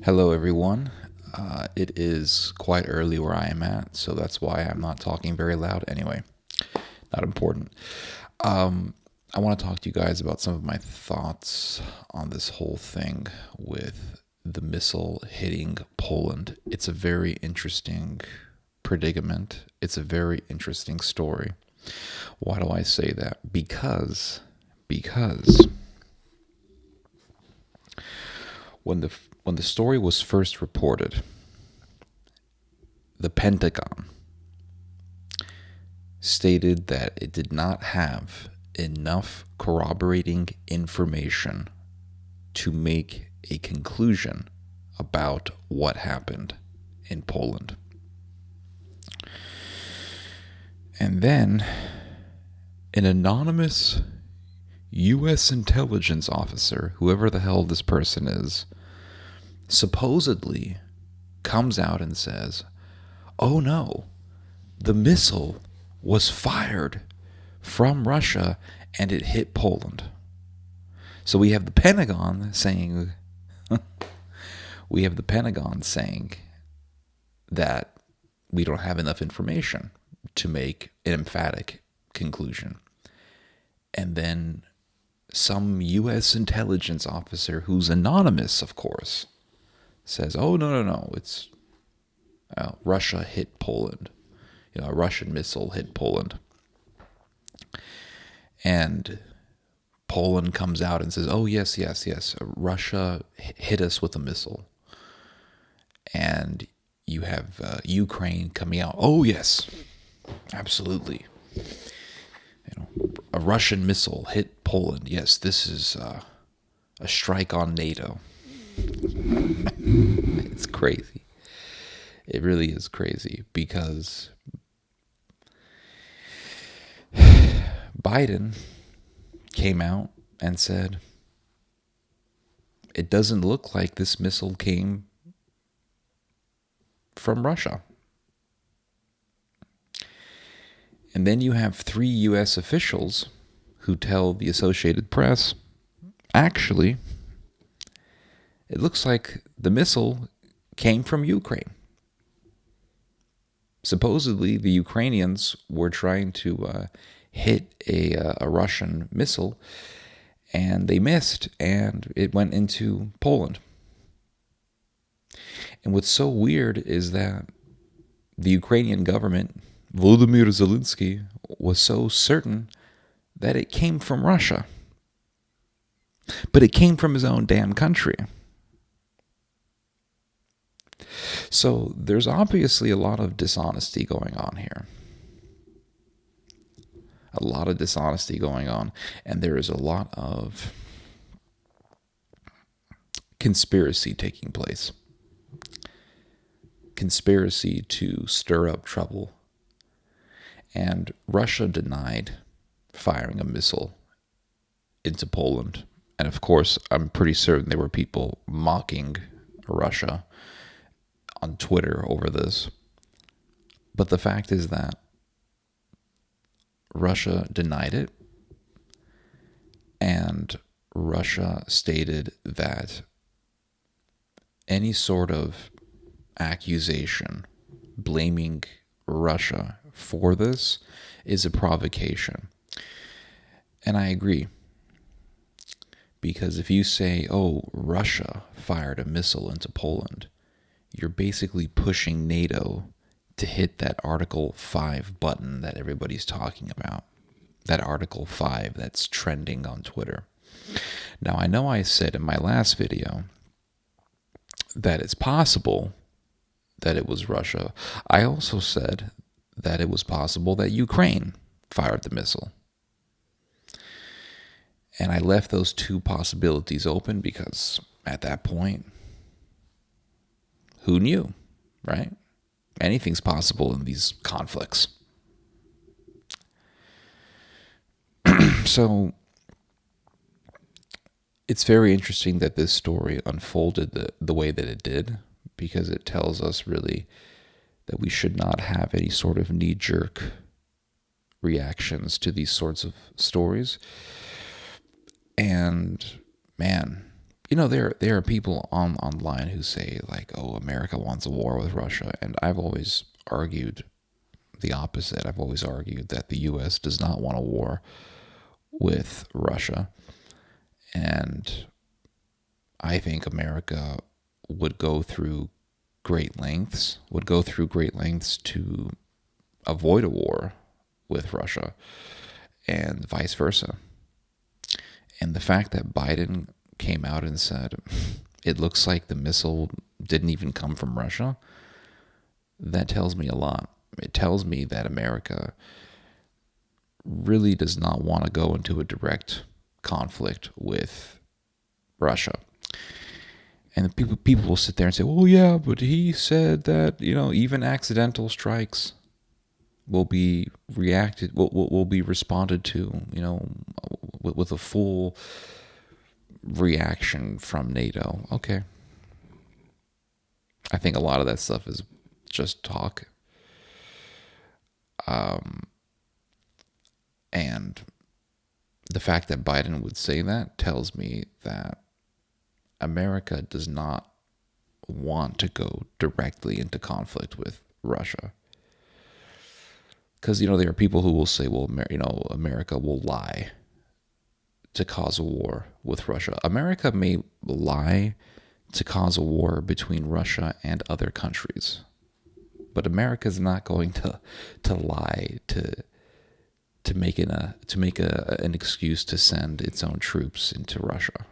Hello, everyone. It is quite early where I am at, so that's why I'm not talking very loud. Anyway, not important. I want to talk to you guys about some of my thoughts on this whole thing with the missile hitting Poland. It's a very interesting predicament. It's a very interesting story. Why do I say that? Because when the story was first reported, the Pentagon stated that it did not have enough corroborating information to make a conclusion about what happened in Poland. And then an anonymous U.S. intelligence officer, whoever the hell this person is, supposedly comes out and says, oh no, the missile was fired from Russia and it hit Poland. So we have the Pentagon saying that we don't have enough information to make an emphatic conclusion. And then some U.S. intelligence officer, who's anonymous, of course, says, oh, no, it's Russia hit Poland. A Russian missile hit Poland. And Poland comes out and says, oh, yes, Russia hit us with a missile. And you have Ukraine coming out, oh, yes, absolutely. A Russian missile hit Poland. Yes, this is a strike on NATO. It's crazy. It really is crazy because Biden came out and said, it doesn't look like this missile came from Russia. And then you have 3 U.S. officials who tell the Associated Press, actually, it looks like the missile came from Ukraine. Supposedly, the Ukrainians were trying to hit a Russian missile, and they missed, and it went into Poland. And what's so weird is that the Ukrainian government, Volodymyr Zelensky, was so certain that it came from Russia. But it came from his own damn country. So there's obviously a lot of dishonesty going on here. A lot of dishonesty going on. And there is a lot of conspiracy taking place. Conspiracy to stir up trouble. And Russia denied firing a missile into Poland. And of course, I'm pretty certain there were people mocking Russia on Twitter over this. But the fact is that Russia denied it, and Russia stated that any sort of accusation blaming Russia for this is a provocation. And I agree. Because if you say, oh, Russia fired a missile into Poland, you're basically pushing NATO to hit that Article 5 button that everybody's talking about. That Article 5 that's trending on Twitter. Now, I know I said in my last video that it's possible that it was Russia. I also said that it was possible that Ukraine fired the missile. And I left those 2 possibilities open because at that point, who knew, right? Anything's possible in these conflicts. So it's very interesting that this story unfolded the way that it did, because it tells us really that we should not have any sort of knee-jerk reactions to these sorts of stories. And man, there are people online who say like, "Oh, America wants a war with Russia," and I've always argued the opposite. I've always argued that the U.S. does not want a war with Russia, and I think America would go through great lengths to avoid a war with Russia, and vice versa. And the fact that Biden came out and said it looks like the missile didn't even come from Russia, that tells me a lot. It tells me that America really does not want to go into a direct conflict with Russia. And people will sit there and say, "Well, yeah, but he said that even accidental strikes will be responded to with a full reaction from NATO." Okay, I think a lot of that stuff is just talk. And the fact that Biden would say that tells me that America does not want to go directly into conflict with Russia. Because, there are people who will say, well, America will lie to cause a war with Russia. America may lie to cause a war between Russia and other countries. But America's not going to lie to make an excuse to send its own troops into Russia.